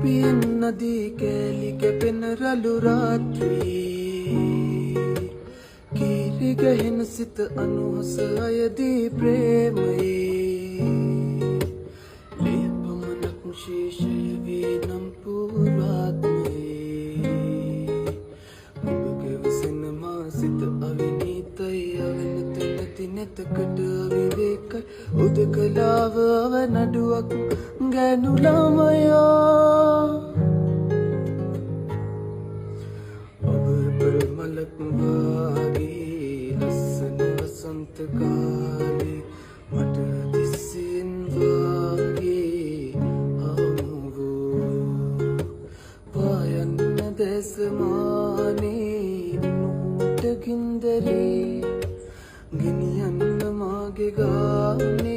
පියන් නදී කෑලි කැපෙන රළු රාත්‍රී කීරි ගහෙන සිත අනුහස අයදී ප්‍රේමයේ ලේපමනක් ශේෂය වී නම් පුරාත්මයේ ඔබගෙවසෙන මා සිත අවිනීතයි අවනත නැති නැතකට අවිවේකයි උදකලාව අවනඩුවක් ගෑනු ළමයා ඔබ පෙරමලක් වාගේ ලස්සන වසන්ත කාලේ මට දිස්සින් වාගේ හමුවෝ පායන්න දැසමානේ නූට ගින්දරේ ගෙනියන්න මාගේ ගානේ